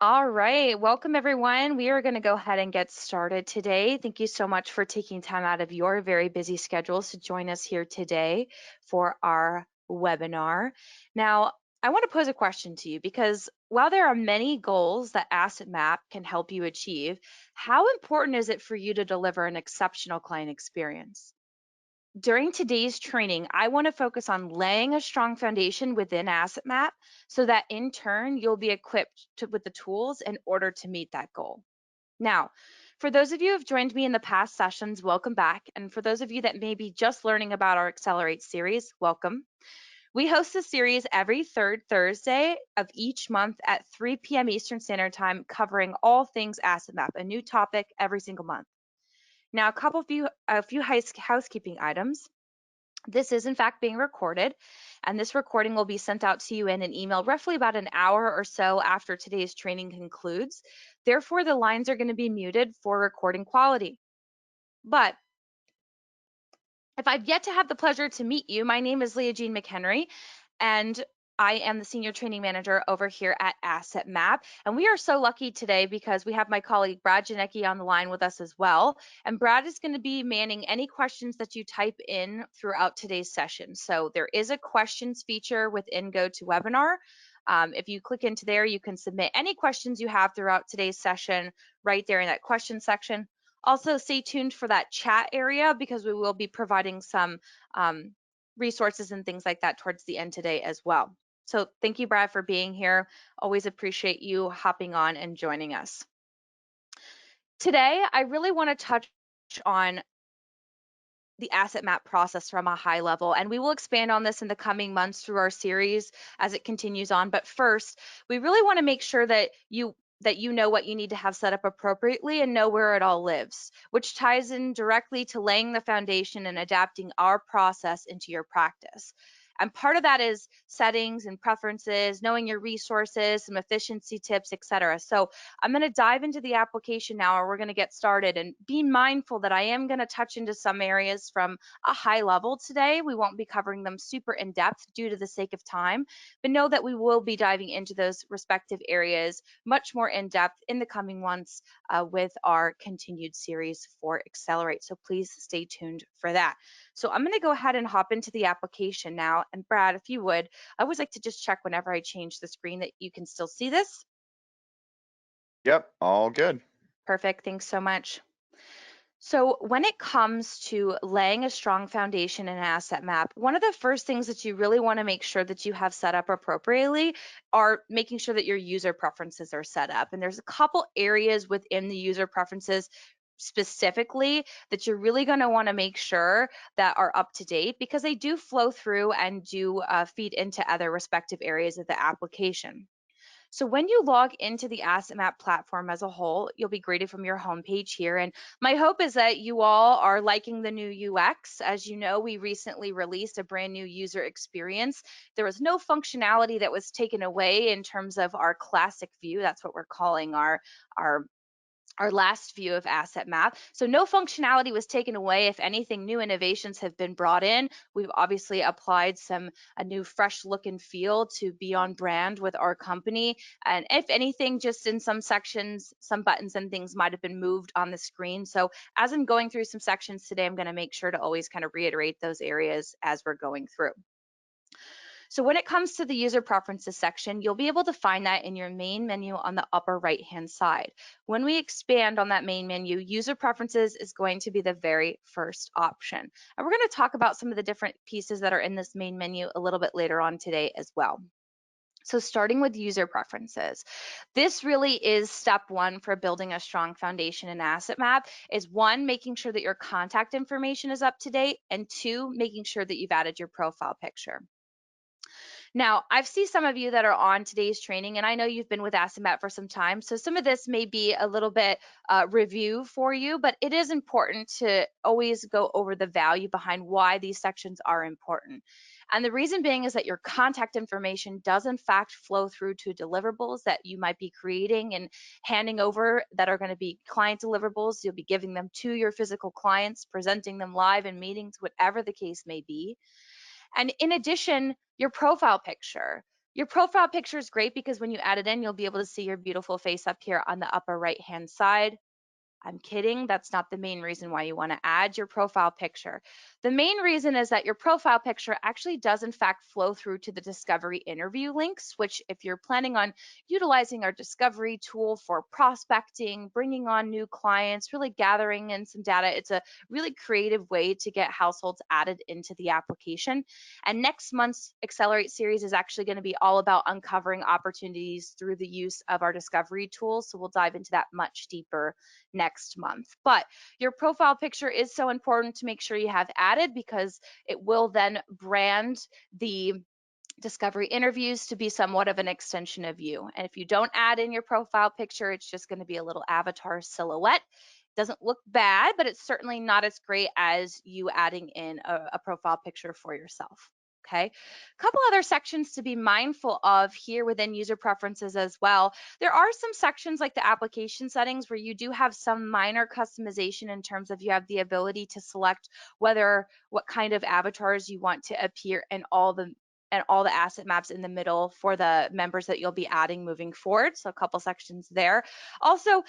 All right, welcome everyone. We are going to go ahead and get started today. Thank you so much for taking time out of your very busy schedules to join us here today for our webinar. Now, I want to pose a question to you because while there are many goals that Asset Map can help you achieve, how important is it for you to deliver an exceptional client experience? During today's training, I want to focus on laying a strong foundation within Asset Map so that in turn, you'll be equipped with the tools in order to meet that goal. Now, for those of you who have joined me in the past sessions, welcome back. And for those of you that may be just learning about our Accelerate series, welcome. We host this series every third Thursday of each month at 3 p.m. Eastern Standard Time, covering all things Asset Map, a new topic every single month. Now, a few housekeeping items. This is in fact being recorded, and this recording will be sent out to you in an email roughly about an hour or so after today's training concludes. Therefore, the lines are going to be muted for recording quality. But if I've yet to have the pleasure to meet you, my name is LiaJean McHenry, and I am the Senior Training Manager over here at Asset Map. And we are so lucky today because we have my colleague Brad Janicki on the line with us as well. And Brad is going to be manning any questions that you type in throughout today's session. So there is a questions feature within GoToWebinar. If you click into there, you can submit any questions you have throughout today's session right there in that question section. Also, stay tuned for that chat area because we will be providing some resources and things like that towards the end today as well. So thank you, Brad, for being here. Always appreciate you hopping on and joining us. Today, I really want to touch on the asset map process from a high level, and we will expand on this in the coming months through our series as it continues on. But first, we really want to make sure that you know what you need to have set up appropriately and know where it all lives, which ties in directly to laying the foundation and adapting our process into your practice. And part of that is settings and preferences, knowing your resources, some efficiency tips, etc. So I'm going to dive into the application now, or we're going to get started, and be mindful that I am going to touch into some areas from a high level today. We won't be covering them super in depth due to the sake of time, but know that we will be diving into those respective areas much more in depth in the coming months with our continued series for Accelerate. So please stay tuned for that. So I'm going to go ahead and hop into the application now. And Brad, if you would, I always like to just check whenever I change the screen that you can still see this. Yep, all good. Perfect, thanks so much. So when it comes to laying a strong foundation in an asset map, one of the first things that you really want to make sure that you have set up appropriately are making sure that your user preferences are set up. And there's a couple areas within the user preferences specifically that you're really going to want to make sure that are up to date, because they do flow through and do feed into other respective areas of the application. So when you log into the Asset Map platform as a whole, you'll be greeted from your homepage here. And my hope is that you all are liking the new UX. As you know, we recently released a brand new user experience. There was no functionality that was taken away in terms of our classic view. That's what we're calling our last view of asset map. So no functionality was taken away. If anything, new innovations have been brought in. We've obviously applied a new fresh look and feel to be on brand with our company. And if anything, just in some sections, some buttons and things might have been moved on the screen. So as I'm going through some sections today, I'm going to make sure to always kind of reiterate those areas as we're going through. So when it comes to the user preferences section, you'll be able to find that in your main menu on the upper right-hand side. When we expand on that main menu, user preferences is going to be the very first option. And we're going to talk about some of the different pieces that are in this main menu a little bit later on today as well. So starting with user preferences, this really is step one for building a strong foundation in Asset Map. Is one, making sure that your contact information is up to date, and two, making sure that you've added your profile picture. Now, I've seen some of you that are on today's training, and I know you've been with Asset Map for some time, so some of this may be a little bit review for you, but it is important to always go over the value behind why these sections are important. And the reason being is that your contact information does in fact flow through to deliverables that you might be creating and handing over that are going to be client deliverables. You'll be giving them to your physical clients, presenting them live in meetings, whatever the case may be. And in addition, your profile picture. Your profile picture is great because when you add it in, you'll be able to see your beautiful face up here on the upper right-hand side. I'm kidding. That's not the main reason why you want to add your profile picture. The main reason is that your profile picture actually does in fact flow through to the discovery interview links, which if you're planning on utilizing our discovery tool for prospecting, bringing on new clients, really gathering in some data, it's a really creative way to get households added into the application. And next month's Accelerate series is actually going to be all about uncovering opportunities through the use of our discovery tool. So we'll dive into that much deeper next month. But your profile picture is so important to make sure you have added because it will then brand the discovery interviews to be somewhat of an extension of you. And if you don't add in your profile picture, it's just going to be a little avatar silhouette. Doesn't look bad, but it's certainly not as great as you adding in a profile picture for yourself. Okay, a couple other sections to be mindful of here within user preferences as well. There are some sections like the application settings where you do have some minor customization in terms of you have the ability to select what kind of avatars you want to appear in all the asset maps in the middle for the members that you'll be adding moving forward. So a couple sections there. Also,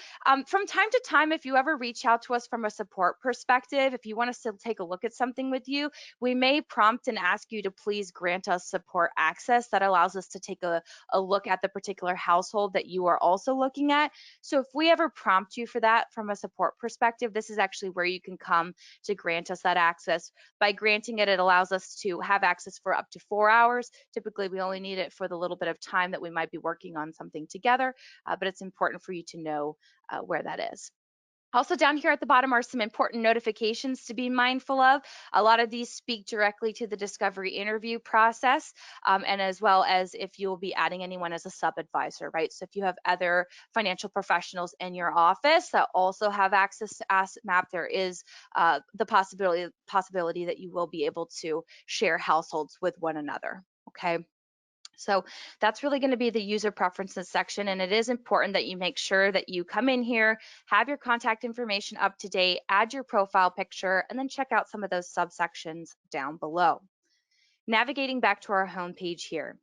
from time to time, if you ever reach out to us from a support perspective, if you want us to take a look at something with you, we may prompt and ask you to please grant us support access. That allows us to take a look at the particular household that you are also looking at. So if we ever prompt you for that from a support perspective, this is actually where you can come to grant us that access. By granting it, it allows us to have access for up to 4 hours. Typically, we only need it for the little bit of time that we might be working on something together, but it's important for you to know where that is. Also down here at the bottom are some important notifications to be mindful of. A lot of these speak directly to the discovery interview process, and as well as if you'll be adding anyone as a sub-advisor, right? So if you have other financial professionals in your office that also have access to Asset Map, there is the possibility that you will be able to share households with one another, okay? So that's really going to be the user preferences section. And it is important that you make sure that you come in here, have your contact information up to date, add your profile picture, and then check out some of those subsections down below. Navigating back to our home page here.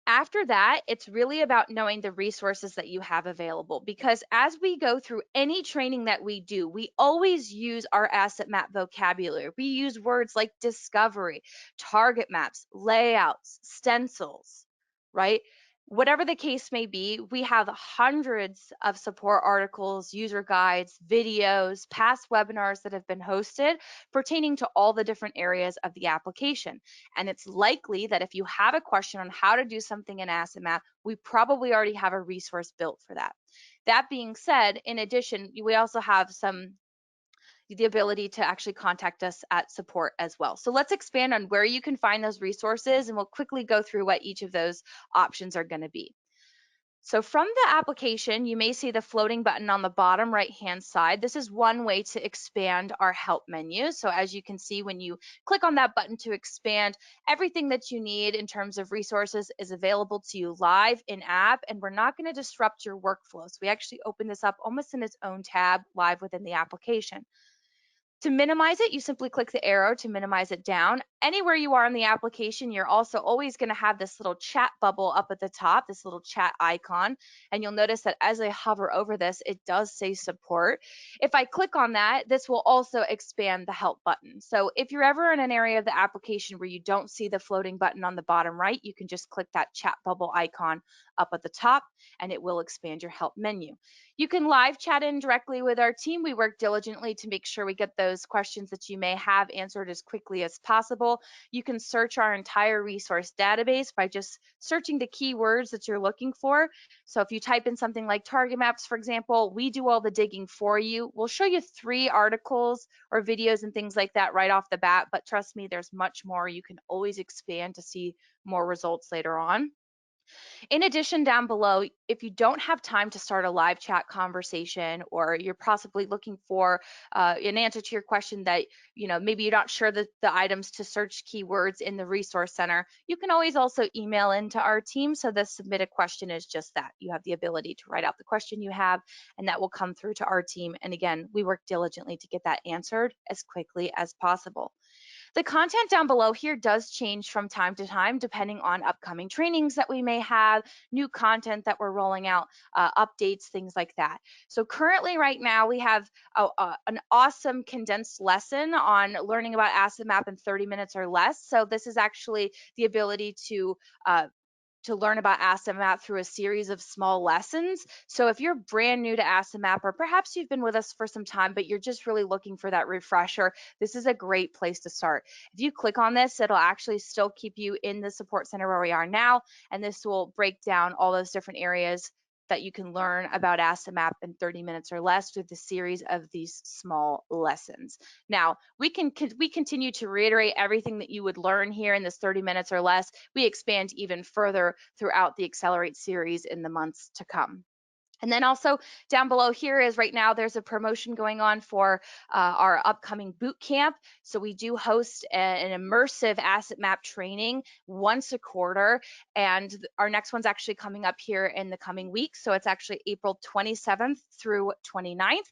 After that, it's really about knowing the resources that you have available, because as we go through any training that we do, we always use our asset map vocabulary. We use words like discovery, target maps, layouts, stencils, right? Whatever the case may be, we have hundreds of support articles, user guides, videos, past webinars that have been hosted pertaining to all the different areas of the application. And it's likely that if you have a question on how to do something in Asset Map, we probably already have a resource built for that. That being said, in addition, we also have the ability to actually contact us at support as well. So let's expand on where you can find those resources, and we'll quickly go through what each of those options are going to be. So from the application, you may see the floating button on the bottom right-hand side. This is one way to expand our help menu. So as you can see, when you click on that button to expand, everything that you need in terms of resources is available to you live in app, and we're not going to disrupt your workflow. So we actually open this up almost in its own tab live within the application. To minimize it, you simply click the arrow to minimize it down. Anywhere you are in the application, you're also always going to have this little chat bubble up at the top, this little chat icon. And you'll notice that as I hover over this, it does say support. If I click on that, this will also expand the help button. So if you're ever in an area of the application where you don't see the floating button on the bottom right, you can just click that chat bubble icon up at the top, and it will expand your help menu. You can live chat in directly with our team. We work diligently to make sure we get those questions that you may have answered as quickly as possible. You can search our entire resource database by just searching the keywords that you're looking for. So if you type in something like target maps, for example, we do all the digging for you. We'll show you 3 articles or videos and things like that right off the bat, but trust me, there's much more. You can always expand to see more results later on. In addition, down below, if you don't have time to start a live chat conversation, or you're possibly looking for an answer to your question that, maybe you're not sure that the items to search keywords in the Resource Center, you can always also email into our team. So the submit a question is just that. You have the ability to write out the question you have, and that will come through to our team. And again, we work diligently to get that answered as quickly as possible. The content down below here does change from time to time depending on upcoming trainings that we may have, new content that we're rolling out, updates, things like that. So currently right now we have an awesome condensed lesson on learning about Asset Map in 30 minutes or less. So this is actually the ability to learn about Asset Map through a series of small lessons. So if you're brand new to Asset Map, or perhaps you've been with us for some time, but you're just really looking for that refresher, this is a great place to start. If you click on this, it'll actually still keep you in the support center where we are now, and this will break down all those different areas that you can learn about Asset Map in 30 minutes or less through the series of these small lessons. Now, we continue to reiterate everything that you would learn here in this 30 minutes or less. We expand even further throughout the Accelerate series in the months to come. And then also down below here is right now there's a promotion going on for our upcoming boot camp. So we do host an immersive asset map training once a quarter. And our next one's actually coming up here in the coming weeks. So it's actually April 27th through 29th.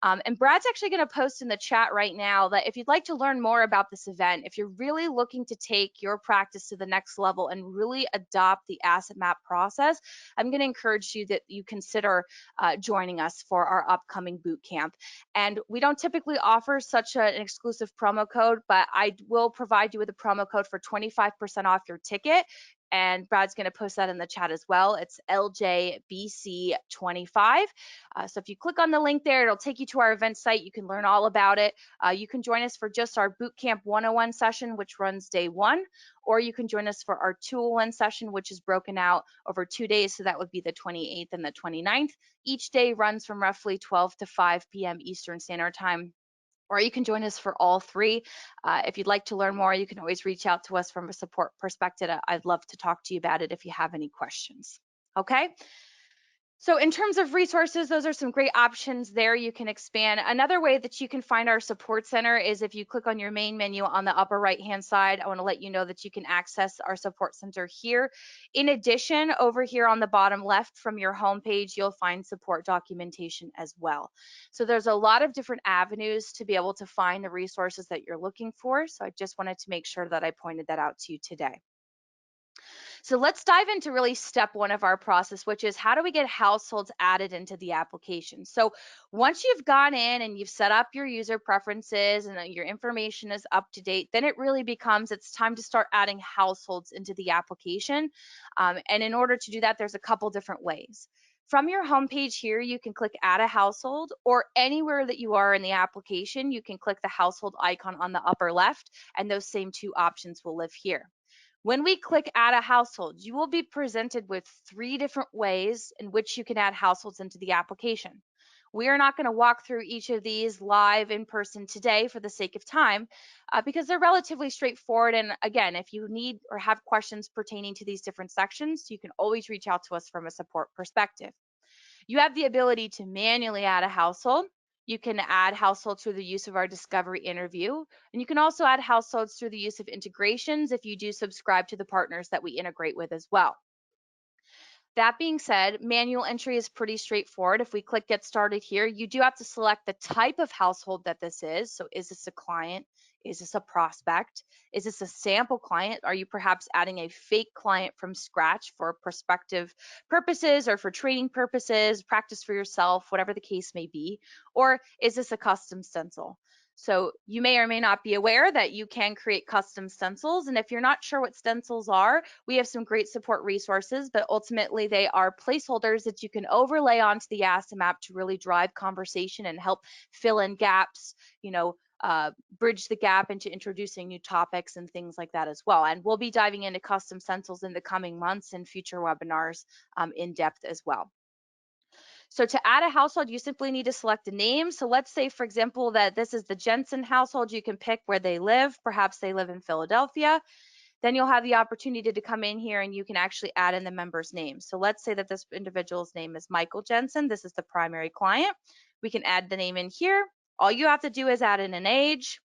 And Brad's actually going to post in the chat right now that if you'd like to learn more about this event, if you're really looking to take your practice to the next level and really adopt the asset map process, I'm going to encourage you that you consider joining us for our upcoming boot camp. And we don't typically offer such an exclusive promo code, but I will provide you with a promo code for 25% off your ticket. And Brad's going to post that in the chat as well. It's LJBC25. So if you click on the link there, it'll take you to our event site. You can learn all about it. You can join us for just our Bootcamp 101 session, which runs day 1, or you can join us for our 201 session, which is broken out over 2 days. So that would be the 28th and the 29th. Each day runs from roughly 12 to 5 p.m. Eastern Standard Time. Or you can join us for all 3. If you'd like to learn more, you can always reach out to us from a support perspective. I'd love to talk to you about it if you have any questions. Okay. So in terms of resources, those are some great options there. You can expand. Another way that you can find our support center is if you click on your main menu on the upper right-hand side. I want to let you know that you can access our support center here. In addition, over here on the bottom left from your homepage, you'll find support documentation as well. So there's a lot of different avenues to be able to find the resources that you're looking for. So I just wanted to make sure that I pointed that out to you today. So let's dive into really step 1 of our process, which is how do we get households added into the application? So once you've gone in and you've set up your user preferences and your information is up to date, then it really becomes it's time to start adding households into the application. And in order to do that, there's a couple different ways. From your homepage here, you can click add a household, or anywhere that you are in the application, you can click the household icon on the upper left, and those same 2 options will live here. When we click add a household, you will be presented with 3 different ways in which you can add households into the application. We are not going to walk through each of these live in person today for the sake of time because they're relatively straightforward. And again, if you need or have questions pertaining to these different sections, you can always reach out to us from a support perspective. You have the ability to manually add a household. You can add households through the use of our discovery interview. And you can also add households through the use of integrations if you do subscribe to the partners that we integrate with as well. That being said, manual entry is pretty straightforward. If we click get started here, you do have to select the type of household that this is. So is this a client? Is this a prospect? Is this a sample client? Are you perhaps adding a fake client from scratch for prospective purposes or for training purposes, practice for yourself, whatever the case may be? Or is this a custom stencil? So you may or may not be aware that you can create custom stencils. And if you're not sure what stencils are, we have some great support resources, but ultimately they are placeholders that you can overlay onto the asset map to really drive conversation and help fill in gaps, bridge the gap into introducing new topics and things like that as well. And we'll be diving into custom stencils in the coming months and future webinars in depth as well. So to add a household, you simply need to select a name. So let's say, for example, that this is the Jensen household. You can pick where they live. Perhaps they live in Philadelphia. Then you'll have the opportunity to come in here and you can actually add in the member's name. So let's say that this individual's name is Michael Jensen. This is the primary client. We can add the name in here. All you have to do is add in an age.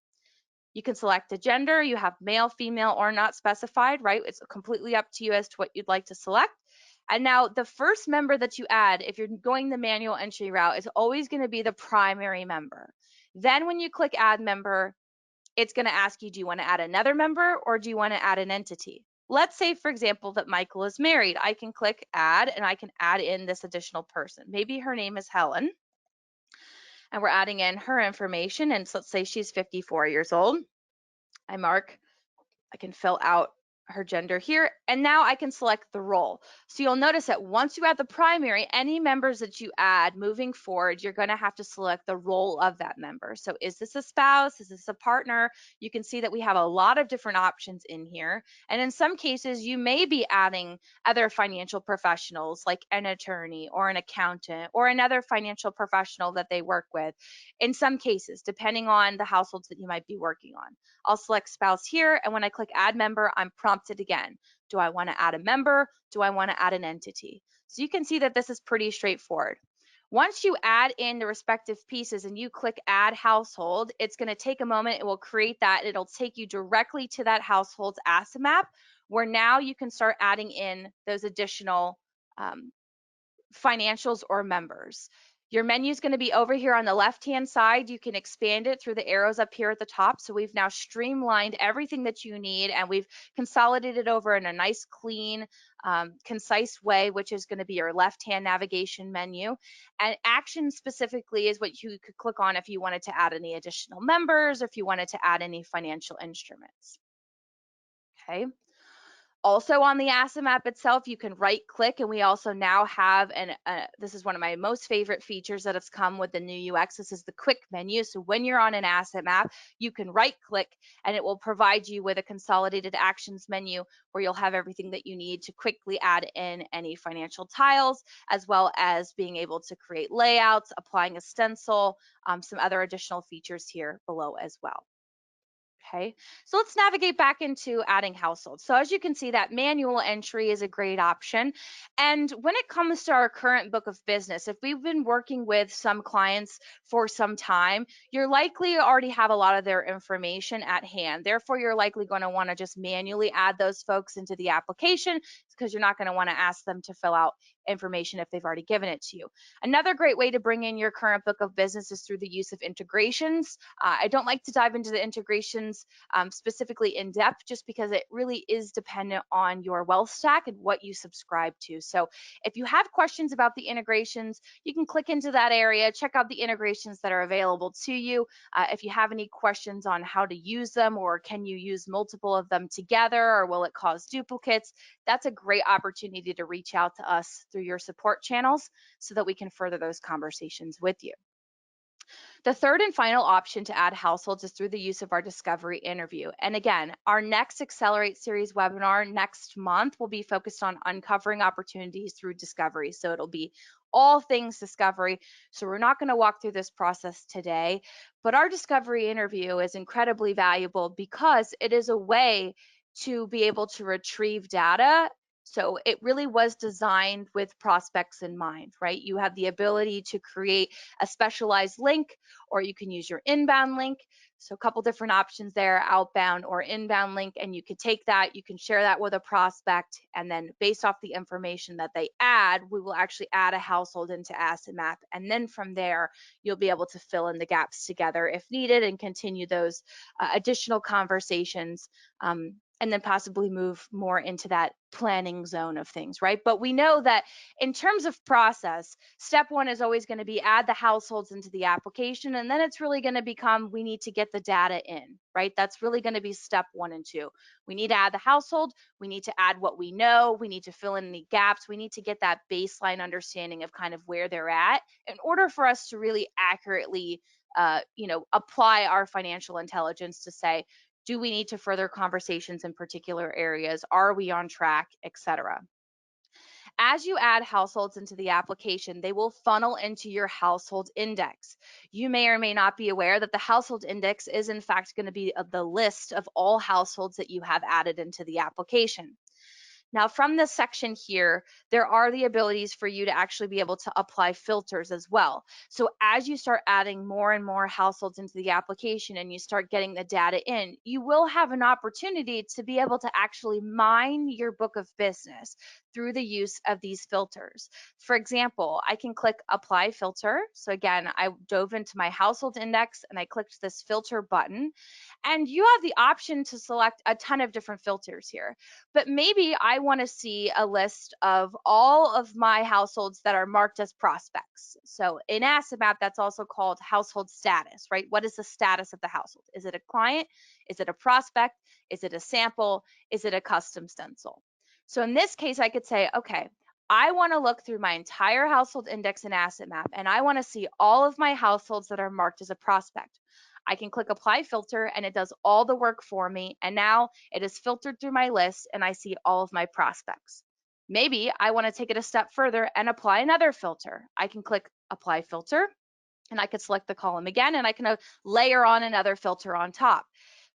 You can select a gender. You have male, female, or not specified, right? It's completely up to you as to what you'd like to select. And now the first member that you add, if you're going the manual entry route, is always going to be the primary member. Then when you click add member, it's going to ask you, do you want to add another member or do you want to add an entity? Let's say, for example, that Michael is married. I can click add and I can add in this additional person. Maybe her name is Helen and we're adding in her information. And so let's say she's 54 years old. I can fill out her gender here, and now I can select the role. So you'll notice that once you add the primary, any members that you add moving forward, you're going to have to select the role of that member. So is this a spouse? Is this a partner? You can see that we have a lot of different options in here. And in some cases, you may be adding other financial professionals like an attorney or an accountant or another financial professional that they work with. In some cases, depending on the households that you might be working on. I'll select spouse here, and when I click add member, I'm prompted again. Do I want to add a member? Do I want to add an entity? So you can see that this is pretty straightforward. Once you add in the respective pieces and you click add household, it's going to take a moment. It will create that. It'll take you directly to that household's asset map, where now you can start adding in those additional financials or members. Your menu is going to be over here on the left-hand side. You can expand it through the arrows up here at the top. So we've now streamlined everything that you need, and we've consolidated over in a nice, clean, concise way, which is going to be your left-hand navigation menu. And action specifically is what you could click on if you wanted to add any additional members or if you wanted to add any financial instruments. Okay. Also on the asset map itself, you can right click, and we also now have, this is one of my most favorite features that has come with the new UX. This is the quick menu. So when you're on an asset map, you can right click and it will provide you with a consolidated actions menu where you'll have everything that you need to quickly add in any financial tiles, as well as being able to create layouts, applying a stencil, some other additional features here below as well. Okay, so let's navigate back into adding households. So as you can see, that manual entry is a great option. And when it comes to our current book of business, if we've been working with some clients for some time, you're likely already have a lot of their information at hand. Therefore, you're likely going to want to just manually add those folks into the application because you're not going to want to ask them to fill out information if they've already given it to you. Another great way to bring in your current book of business is through the use of integrations. I don't like to dive into the integrations specifically in depth just because it really is dependent on your wealth stack and what you subscribe to. So if you have questions about the integrations, you can click into that area, check out the integrations that are available to you. If you have any questions on how to use them, or can you use multiple of them together, or will it cause duplicates, that's a great opportunity to reach out to us through your support channels so that we can further those conversations with you. The third and final option to add households is through the use of our discovery interview. And again, our next Accelerate series webinar next month will be focused on uncovering opportunities through discovery. So it'll be all things discovery. So we're not going to walk through this process today, but our discovery interview is incredibly valuable because it is a way to be able to retrieve data. So it really was designed with prospects in mind, right? You have the ability to create a specialized link, or you can use your inbound link. So a couple different options there, outbound or inbound link, and you can take that, you can share that with a prospect, and then based off the information that they add, we will actually add a household into Asset Map, and then from there, you'll be able to fill in the gaps together if needed and continue those additional conversations, and then possibly move more into that planning zone of things, right? But we know that in terms of process, step one is always going to be add the households into the application, and then it's really going to become we need to get the data in, right? That's really going to be step 1 and 2. We need to add the household, we need to add what we know, we need to fill in any gaps, we need to get that baseline understanding of kind of where they're at in order for us to really accurately apply our financial intelligence to say, do we need to further conversations in particular areas? Are we on track, etc. As you add households into the application, they will funnel into your household index. You may or may not be aware that the household index is in fact going to be the list of all households that you have added into the application. Now, from this section here, there are the abilities for you to actually be able to apply filters as well. So as you start adding more and more households into the application and you start getting the data in, you will have an opportunity to be able to actually mine your book of business through the use of these filters. For example, I can click apply filter. So again, I dove into my household index and I clicked this filter button, and you have the option to select a ton of different filters here. But maybe I want to see a list of all of my households that are marked as prospects. So in Asset Map, that's also called household status, right? What is the status of the household? Is it a client? Is it a prospect? Is it a sample? Is it a custom stencil? So in this case, I could say, okay, I want to look through my entire household index in Asset Map, and I want to see all of my households that are marked as a prospect. I can click apply filter and it does all the work for me. And now it is filtered through my list and I see all of my prospects. Maybe I want to take it a step further and apply another filter. I can click apply filter and I can select the column again, and I can layer on another filter on top.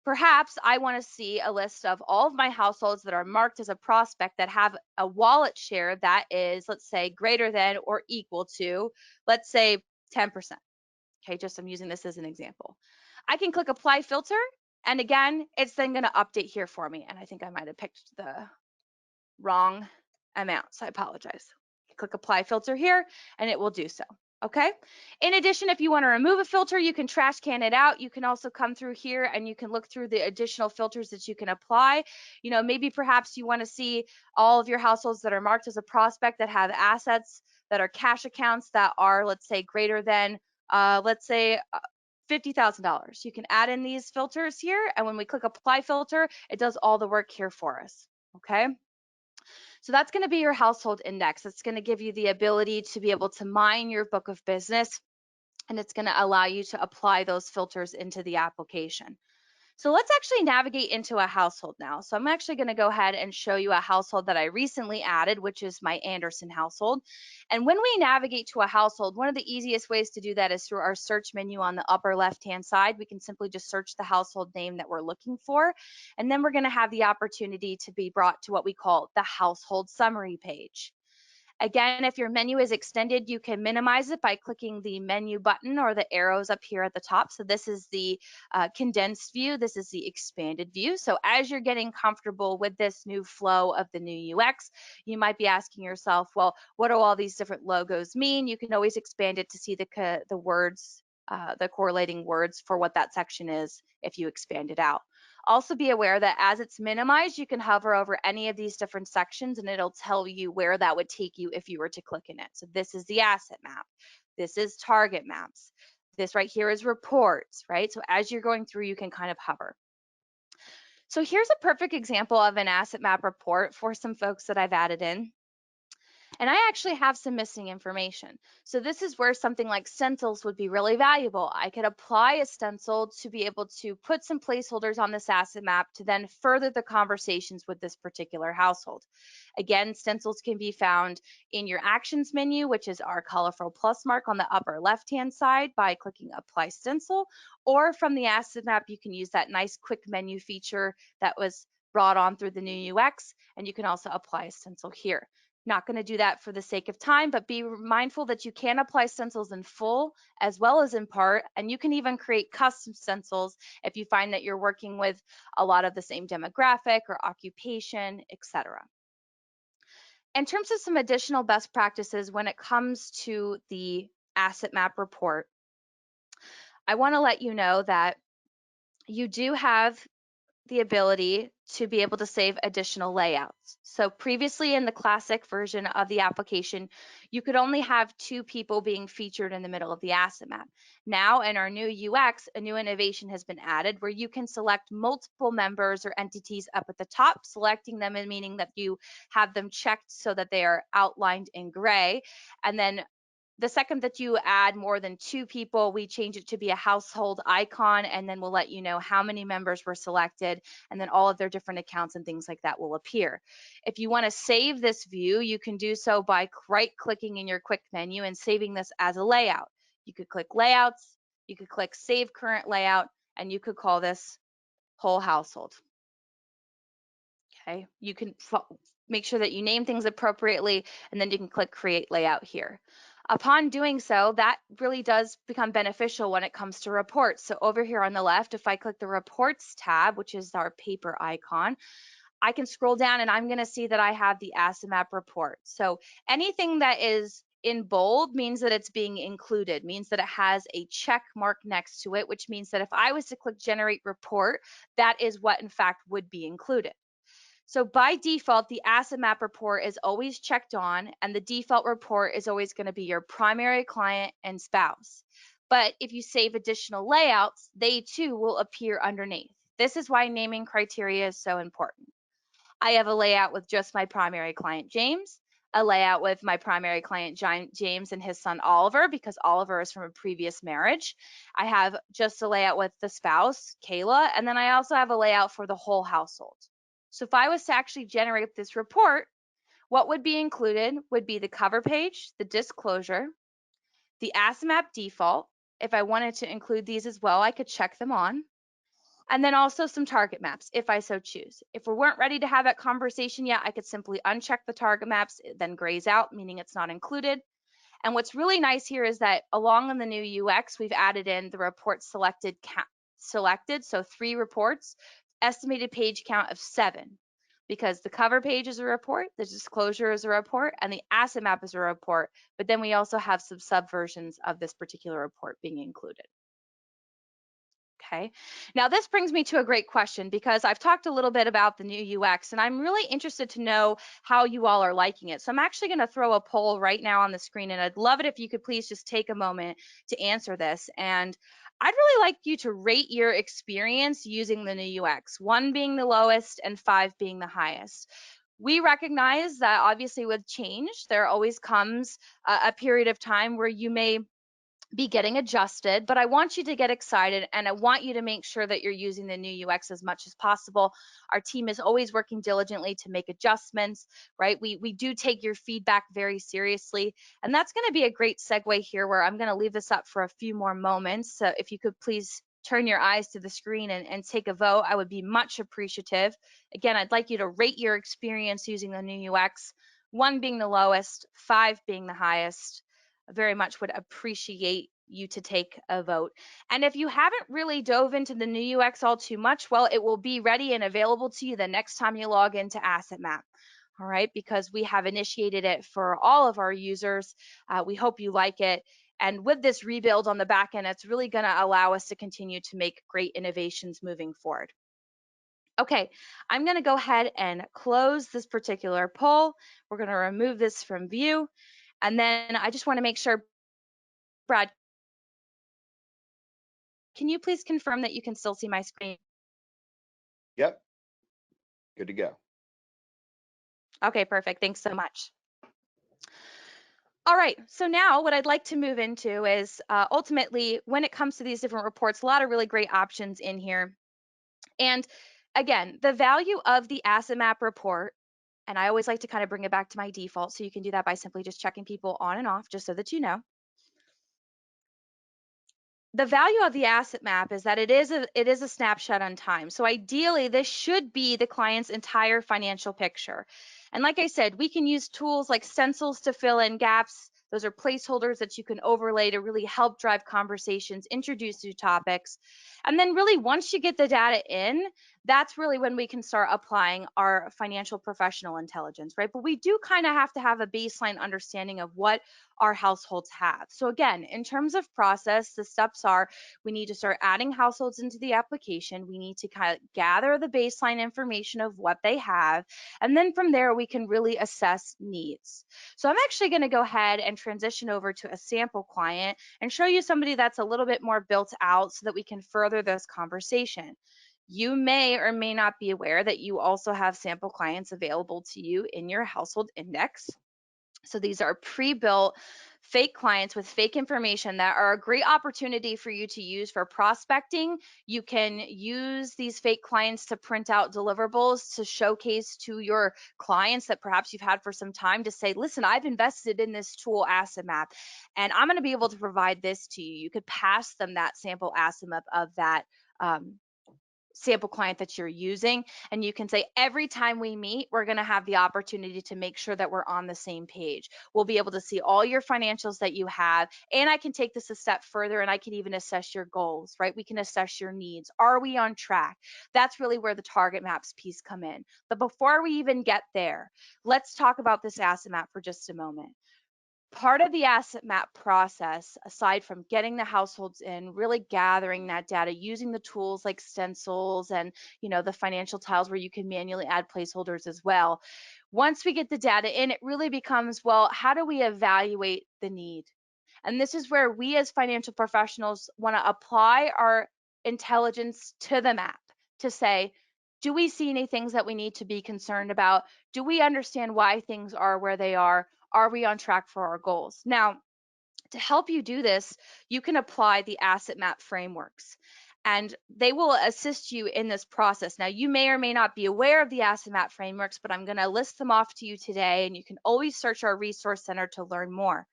Perhaps I want to see a list of all of my households that are marked as a prospect that have a wallet share that is, let's say, greater than or equal to, let's say, 10%. Okay, just I'm using this as an example. I can click apply filter, and again, it's then going to update here for me. And I think I might have picked the wrong amount, so I apologize. Click apply filter here, and it will do so. Okay. In addition, if you want to remove a filter, you can trash can it out. You can also come through here and you can look through the additional filters that you can apply. You know, maybe perhaps you want to see all of your households that are marked as a prospect that have assets that are cash accounts that are, let's say, greater than, let's say, $50,000. You can add in these filters here, and when we click apply filter, it does all the work here for us. Okay. So that's going to be your household index. It's going to give you the ability to be able to mine your book of business, and it's going to allow you to apply those filters into the application. So let's actually navigate into a household now. So I'm actually going to go ahead and show you a household that I recently added, which is my Anderson household. And when we navigate to a household, one of the easiest ways to do that is through our search menu on the upper left-hand side. We can simply just search the household name that we're looking for. And then we're going to have the opportunity to be brought to what we call the household summary page. Again, if your menu is extended, you can minimize it by clicking the menu button or the arrows up here at the top. So this is the condensed view. This is the expanded view. So as you're getting comfortable with this new flow of the new UX, you might be asking yourself, well, what do all these different logos mean? You can always expand it to see the words, the correlating words for what that section is if you expand it out. Also be aware that as it's minimized, you can hover over any of these different sections and it'll tell you where that would take you if you were to click in it. So this is the asset map. This is target maps. This right here is reports, right? So as you're going through, you can kind of hover. So here's a perfect example of an asset map report for some folks that I've added in. And I actually have some missing information. So this is where something like stencils would be really valuable. I could apply a stencil to be able to put some placeholders on this asset map to then further the conversations with this particular household. Again, stencils can be found in your actions menu, which is our colorful plus mark on the upper left-hand side by clicking apply stencil, or from the asset map, you can use that nice quick menu feature that was brought on through the new UX, and you can also apply a stencil here. Not going to do that for the sake of time, but be mindful that you can apply stencils in full as well as in part, and you can even create custom stencils if you find that you're working with a lot of the same demographic or occupation, etc. In terms of some additional best practices when it comes to the asset map report, I want to let you know that you do have the ability to be able to save additional layouts. So previously in the classic version of the application, you could only have 2 people being featured in the middle of the asset map. Now in our new UX, a new innovation has been added where you can select multiple members or entities up at the top, selecting them and meaning that you have them checked so that they are outlined in gray. And then the second that you add more than 2 people, we change it to be a household icon, and then we'll let you know how many members were selected, and then all of their different accounts and things like that will appear. If you want to save this view, you can do so by right-clicking in your quick menu and saving this as a layout. You could click layouts, you could click save current layout, and you could call this whole household. Okay, you can make sure that you name things appropriately, and then you can click Create Layout here. Upon doing so, that really does become beneficial when it comes to reports. So over here on the left, if I click the Reports tab, which is our paper icon, I can scroll down and I'm going to see that I have the asset map report. So anything that is in bold means that it's being included, means that it has a check mark next to it, which means that if I was to click Generate Report, that is what in fact would be included. So by default, the asset map report is always checked on, and the default report is always going to be your primary client and spouse. But if you save additional layouts, they too will appear underneath. This is why naming criteria is so important. I have a layout with just my primary client, James, a layout with my primary client, James, and his son, Oliver, because Oliver is from a previous marriage. I have just a layout with the spouse, Kayla, and then I also have a layout for the whole household. So if I was to actually generate this report, what would be included would be the cover page, the disclosure, the asset map default. If I wanted to include these as well, I could check them on, and then also some target maps if I so choose. If we weren't ready to have that conversation yet, I could simply uncheck the target maps, it then grays out, meaning it's not included. And what's really nice here is that along in the new UX, we've added in the report selected, so 3 reports, estimated page count of 7, because the cover page is a report, the disclosure is a report, and the asset map is a report, but then we also have some subversions of this particular report being included. Okay, now this brings me to a great question, because I've talked a little bit about the new UX and I'm really interested to know how you all are liking it. So I'm actually going to throw a poll right now on the screen, and I'd love it if you could please just take a moment to answer this. And I'd really like you to rate your experience using the new UX, 1 being the lowest and 5 being the highest. We recognize that obviously with change, there always comes a period of time where you may be getting adjusted, but I want you to get excited and I want you to make sure that you're using the new UX as much as possible. Our team is always working diligently to make adjustments, right? We do take your feedback very seriously, and that's going to be a great segue here where I'm going to leave this up for a few more moments. So if you could please turn your eyes to the screen and take a vote, I would be much appreciative. Again, I'd like you to rate your experience using the new UX, 1 being the lowest, 5 being the highest. Very much would appreciate you to take a vote. And if you haven't really dove into the new UX all too much, well, it will be ready and available to you the next time you log into Asset Map. All right, because we have initiated it for all of our users. We hope you like it. And with this rebuild on the back end, it's really going to allow us to continue to make great innovations moving forward. Okay, I'm going to go ahead and close this particular poll. We're going to remove this from view. And then I just want to make sure, Brad, can you please confirm that you can still see my screen? Yep. Good to go. Okay, perfect. Thanks so much. All right, so now what I'd like to move into is ultimately when it comes to these different reports, a lot of really great options in here. And again, the value of the asset map report, and I always like to kind of bring it back to my default, so you can do that by simply just checking people on and off, just so that you know. The value of the asset map is that it is a snapshot on time. So ideally, this should be the client's entire financial picture. And like I said, we can use tools like Stencils to fill in gaps. Those are placeholders that you can overlay to really help drive conversations, introduce new topics. And then really once you get the data in, that's really when we can start applying our financial professional intelligence, right? But we do kind of have to have a baseline understanding of what our households have. So again, in terms of process, the steps are we need to start adding households into the application. We need to kind of gather the baseline information of what they have. And then from there, we can really assess needs. So I'm actually going to go ahead and transition over to a sample client and show you somebody that's a little bit more built out so that we can further this conversation. You may or may not be aware that you also have sample clients available to you in your household index. So these are pre-built fake clients with fake information that are a great opportunity for you to use for prospecting. You can use these fake clients to print out deliverables to showcase to your clients that perhaps you've had for some time to say, listen, I've invested in this tool asset map and I'm going to be able to provide this to you. You could pass them that sample asset map of that sample client that you're using, and you can say every time we meet we're going to have the opportunity to make sure that we're on the same page. We'll be able to see all your financials that you have, and I can take this a step further and I can even assess your goals, right? We can assess your needs. Are we on track? That's really where the target maps piece come in. But before we even get there, let's talk about this asset map for just a moment. Part of the asset map process, aside from getting the households in, really gathering that data, using the tools like Stencils and the financial tiles where you can manually add placeholders as well. Once we get the data in, it really becomes, well, how do we evaluate the need? And this is where we as financial professionals want to apply our intelligence to the map to say, do we see any things that we need to be concerned about? Do we understand why things are where they are? Are we on track for our goals? Now, to help you do this, you can apply the asset map frameworks, and they will assist you in this process. Now, you may or may not be aware of the asset map frameworks, but I'm going to list them off to you today, and you can always search our resource center to learn more.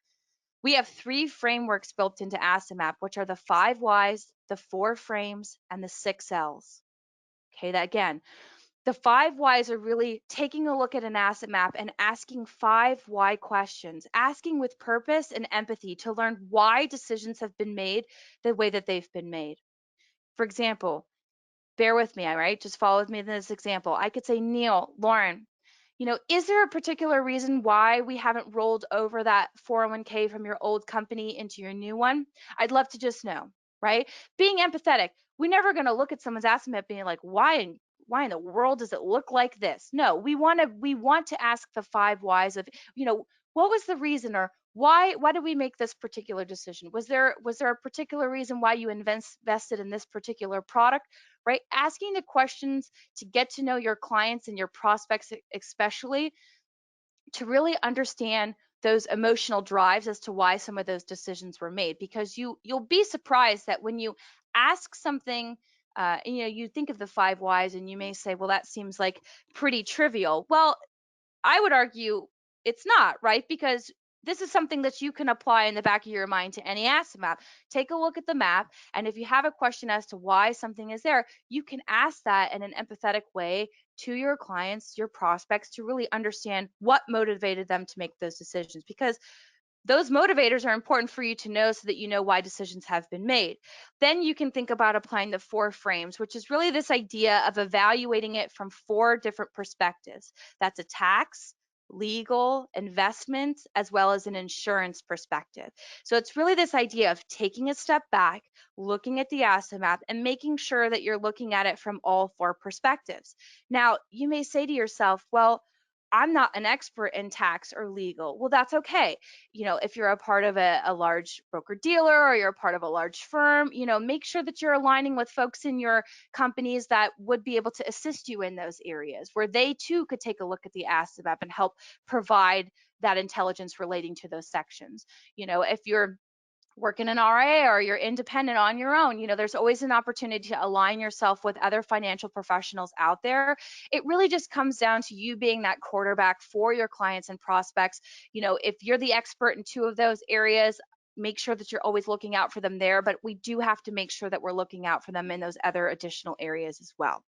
We have 3 frameworks built into asset map, which are the 5 whys, the 4 frames, and the 6 L's. Okay, that again, the 5 whys are really taking a look at an asset map and asking 5 why questions, asking with purpose and empathy to learn why decisions have been made the way that they've been made. For example, bear with me, all right? Just follow with me in this example. I could say, Neil, Lauren, is there a particular reason why we haven't rolled over that 401k from your old company into your new one? I'd love to just know, right? Being empathetic, we're never going to look at someone's asset map being like, why in the world does it look like this? No, we want to ask the 5 whys of, what was the reason, or why did we make this particular decision? Was there a particular reason why you invested in this particular product, right? Asking the questions to get to know your clients and your prospects, especially to really understand those emotional drives as to why some of those decisions were made, because you'll be surprised that when you ask something, you think of the 5 whys and you may say, well, that seems like pretty trivial. Well, I would argue it's not, right? Because this is something that you can apply in the back of your mind to any asset map. Take a look at the map, and if you have a question as to why something is there, you can ask that in an empathetic way to your clients, your prospects, to really understand what motivated them to make those decisions. Because those motivators are important for you to know so that you know why decisions have been made. Then you can think about applying the 4 frames, which is really this idea of evaluating it from 4 different perspectives. That's a tax, legal, investment, as well as an insurance perspective. So it's really this idea of taking a step back, looking at the asset map, and making sure that you're looking at it from all 4 perspectives. Now, you may say to yourself, well, I'm not an expert in tax or legal. Well, that's okay. If you're a part of a large broker dealer, or you're a part of a large firm, make sure that you're aligning with folks in your companies that would be able to assist you in those areas where they too could take a look at the asset map and help provide that intelligence relating to those sections. If you're working an RIA or you're independent on your own, there's always an opportunity to align yourself with other financial professionals out there. It really just comes down to you being that quarterback for your clients and prospects. If you're the expert in 2 of those areas, make sure that you're always looking out for them there, but we do have to make sure that we're looking out for them in those other additional areas as well.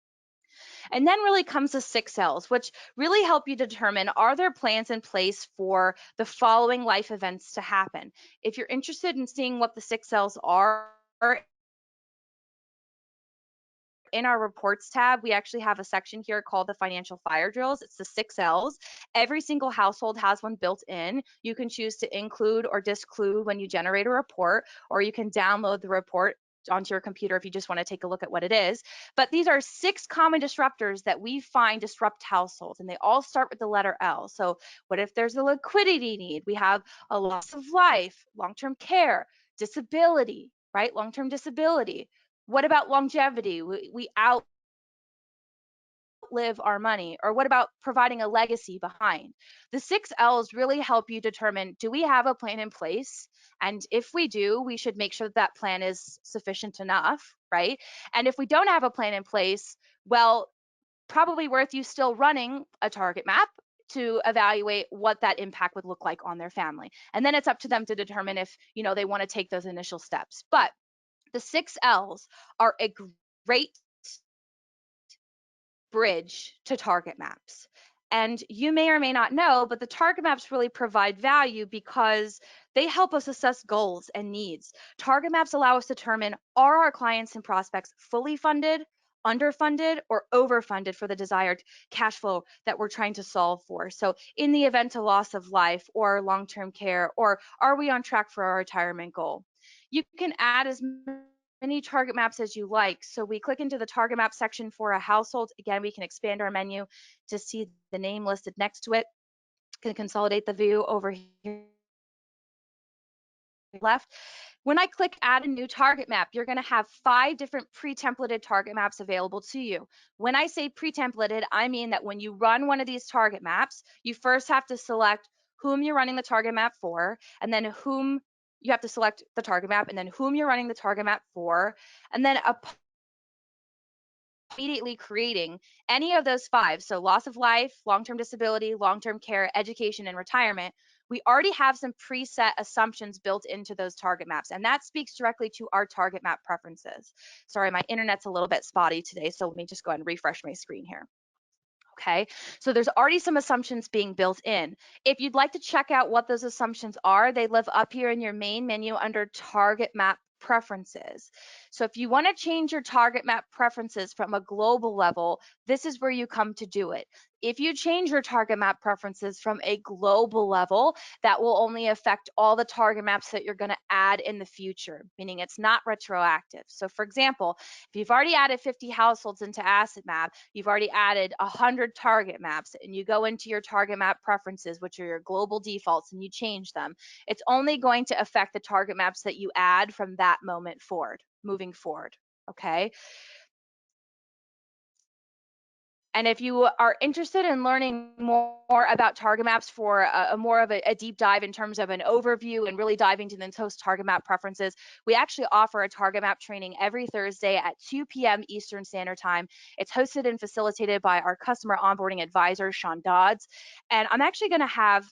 And then really comes the 6 L's, which really help you determine, are there plans in place for the following life events to happen? If you're interested in seeing what the 6 L's are, in our reports tab, we actually have a section here called the financial fire drills. It's the 6 L's. Every single household has one built in. You can choose to include or disclude when you generate a report, or you can download the report onto your computer if you just want to take a look at what it is. But these are 6 common disruptors that we find disrupt households, and they all start with the letter L. So what if there's a liquidity need? We have a loss of life, long-term care, disability, right? Long-term disability. What about longevity? We outlive our money. Or what about providing a legacy behind? The 6 L's really help you determine, do we have a plan in place? And if we do, we should make sure that plan is sufficient enough, right? And if we don't have a plan in place, well, probably worth you still running a target map to evaluate what that impact would look like on their family. And then it's up to them to determine if, they want to take those initial steps. But the 6 L's are a great bridge to target maps. And you may or may not know, but the target maps really provide value because they help us assess goals and needs. Target maps allow us to determine, are our clients and prospects fully funded, underfunded, or overfunded for the desired cash flow that we're trying to solve for? So in the event of loss of life or long-term care, or are we on track for our retirement goal? You can add as many target maps as you like. So we click into the target map section for a household. Again, we can expand our menu to see the name listed next to it. Can consolidate the view over here left. When I click add a new target map, you're going to have 5 different pre-templated target maps available to you. When I say pre-templated, I mean that when you run one of these target maps, you first have to select whom you're running the target map for, and then whom you have to select the target map, and then whom you're running the target map for, and then immediately creating any of those 5, so loss of life, long-term disability, long-term care, education, and retirement, we already have some preset assumptions built into those target maps, and that speaks directly to our target map preferences. Sorry, my internet's a little bit spotty today, so let me just go ahead and refresh my screen here. Okay, so there's already some assumptions being built in. If you'd like to check out what those assumptions are, they live up here in your main menu under target map preferences. So if you want to change your target map preferences from a global level, this is where you come to do it. If you change your target map preferences from a global level, that will only affect all the target maps that you're going to add in the future, meaning it's not retroactive. So for example, if you've already added 50 households into Asset Map, you've already added 100 target maps, and you go into your target map preferences, which are your global defaults, and you change them, it's only going to affect the target maps that you add from that moment forward, moving forward, okay? And if you are interested in learning more about target maps for a more of a deep dive in terms of an overview and really diving into those target map preferences, we actually offer a target map training every Thursday at 2 p.m. Eastern Standard Time. It's hosted and facilitated by our customer onboarding advisor, Sean Dodds. And I'm actually going to have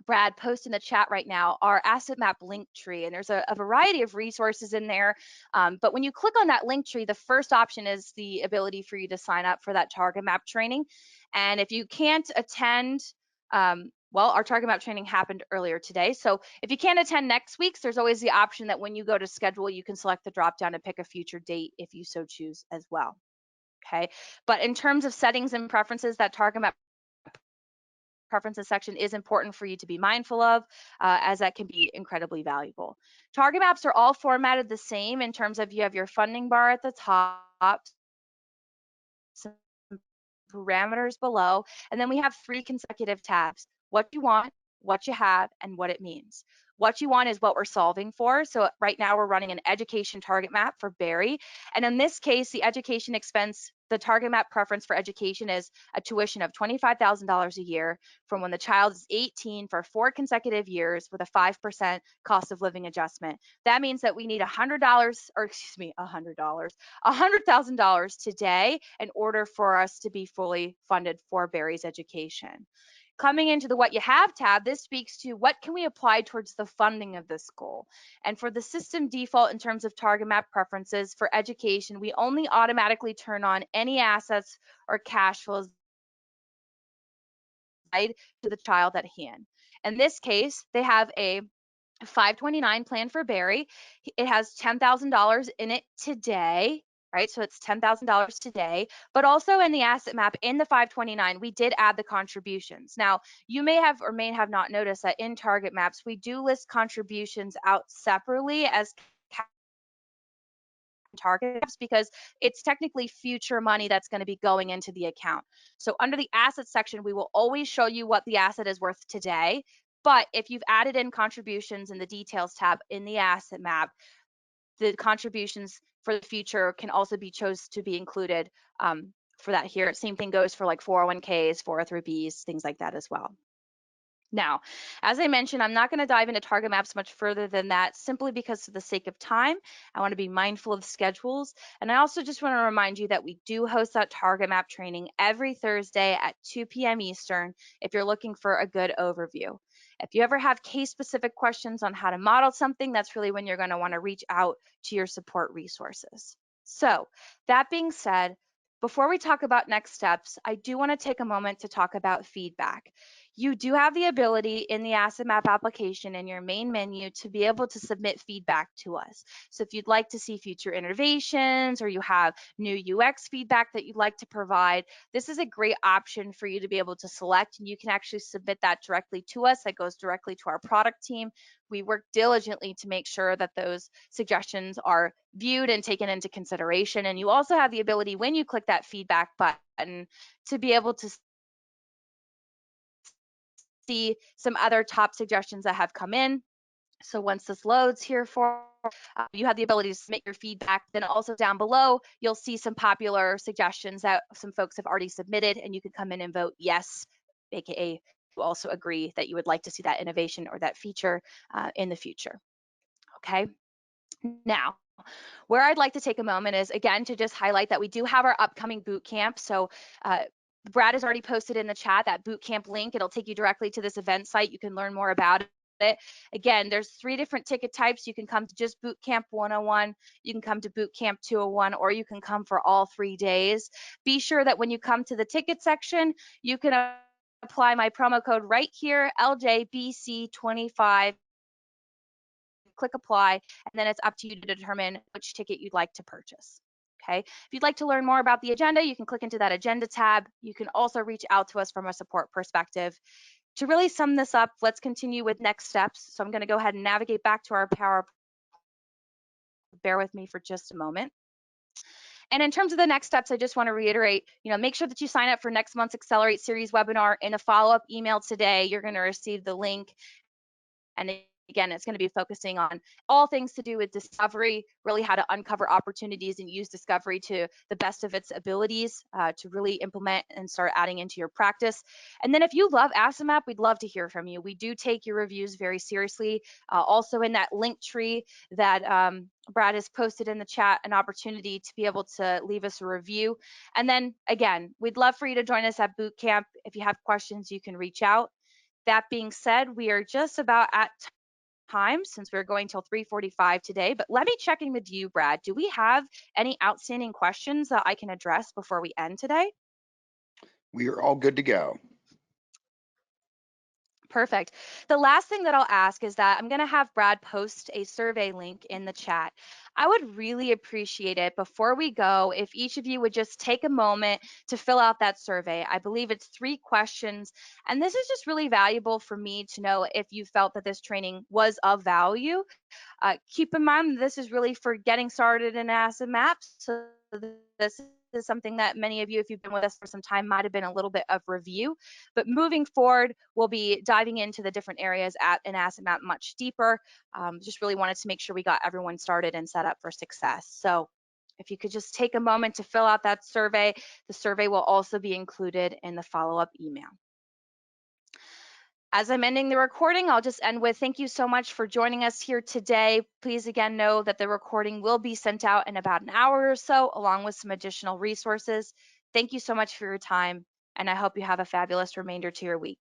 Brad, post in the chat right now our asset map link tree, and there's a variety of resources in there. But when you click on that link tree, the first option is the ability for you to sign up for that target map training. And if you can't attend, well, our target map training happened earlier today. So if you can't attend next week's, there's always the option that when you go to schedule, you can select the drop down and pick a future date if you so choose as well. Okay. But in terms of settings and preferences, that target map preferences section is important for you to be mindful of, as that can be incredibly valuable. Target maps are all formatted the same in terms of you have your funding bar at the top, some parameters below, and then we have 3 consecutive tabs: what you want, what you have, and what it means. What you want is what we're solving for. So right now we're running an education target map for Barry. And in this case, the education expense, the target map preference for education is a tuition of $25,000 a year from when the child is 18 for 4 consecutive years with a 5% cost of living adjustment. That means that we need $100, or excuse me, $100,000 today in order for us to be fully funded for Barry's education. Coming into the what you have tab, this speaks to what can we apply towards the funding of this goal. And for the system default in terms of target map preferences for education, we only automatically turn on any assets or cash flows tied to the child at hand. In this case, they have a 529 plan for Barry. It has $10,000 in it today, right? So it's $10,000 today, but also in the asset map in the 529, we did add the contributions. Now, you may have or may have not noticed that in target maps, we do list contributions out separately as target maps because it's technically future money that's going to be going into the account. So under the asset section, we will always show you what the asset is worth today. But if you've added in contributions in the details tab in the asset map, the contributions for the future can also be chose to be included for that here. Same thing goes for like 401ks, 403bs, things like that as well. Now, as I mentioned, I'm not going to dive into target maps much further than that, simply because for the sake of time, I want to be mindful of schedules. And I also just want to remind you that we do host that target map training every Thursday at 2 p.m. Eastern if you're looking for a good overview. If you ever have case-specific questions on how to model something, that's really when you're going to want to reach out to your support resources. So that being said, before we talk about next steps, I do want to take a moment to talk about feedback. You do have the ability in the Asset Map application in your main menu to be able to submit feedback to us. So if you'd like to see future innovations or you have new UX feedback that you'd like to provide, this is a great option for you to be able to select, and you can actually submit that directly to us. That goes directly to our product team. We work diligently to make sure that those suggestions are viewed and taken into consideration. And you also have the ability, when you click that feedback button, to be able to see some other top suggestions that have come in. So once this loads here you have the ability to submit your feedback. Then also down below, you'll see some popular suggestions that some folks have already submitted, and you can come in and vote yes, aka you also agree that you would like to see that innovation or that feature in the future. Okay. Now, where I'd like to take a moment is, again, to just highlight that we do have our upcoming boot camp. So Brad has already posted in the chat that boot camp link. It'll take you directly to this event site. You can learn more about it. Again, there's 3 different ticket types. You can come to just boot camp 101, you can come to boot camp 201, or you can come for all 3 days. Be sure that when you come to the ticket section, you can apply my promo code right here, LJBC25. Click apply, and then it's up to you to determine which ticket you'd like to purchase. Okay. If you'd like to learn more about the agenda, you can click into that agenda tab. You can also reach out to us from a support perspective. To really sum this up, let's continue with next steps. So I'm going to go ahead and navigate back to our PowerPoint. Bear with me for just a moment. And in terms of the next steps, I just want to reiterate, make sure that you sign up for next month's Accelerate Series webinar. In a follow-up email today, you're going to receive the link. And again, it's going to be focusing on all things to do with discovery, really how to uncover opportunities and use discovery to the best of its abilities to really implement and start adding into your practice. And then if you love Asset Map, we'd love to hear from you. We do take your reviews very seriously. Also in that link tree that Brad has posted in the chat, an opportunity to be able to leave us a review. And then again, we'd love for you to join us at boot camp. If you have questions, you can reach out. That being said, we are just about at time since we're going till 3:45 today, but let me check in with you, Brad. Do we have any outstanding questions that I can address before we end today? We are all good to go. Perfect. The last thing that I'll ask is that I'm going to have Brad post a survey link in the chat. I would really appreciate it before we go if each of you would just take a moment to fill out that survey. I believe it's 3 questions, and this is just really valuable for me to know if you felt that this training was of value. Keep in mind, this is really for getting started in Asset Maps. So this is something that many of you, if you've been with us for some time, might have been a little bit of review. But moving forward, we'll be diving into the different areas in Asset Map much deeper. Just really wanted to make sure we got everyone started and set up for success. So if you could just take a moment to fill out that survey, the survey will also be included in the follow-up email. As I'm ending the recording, I'll just end with thank you so much for joining us here today. Please again know that the recording will be sent out in about an hour or so, along with some additional resources. Thank you so much for your time, and I hope you have a fabulous remainder to your week.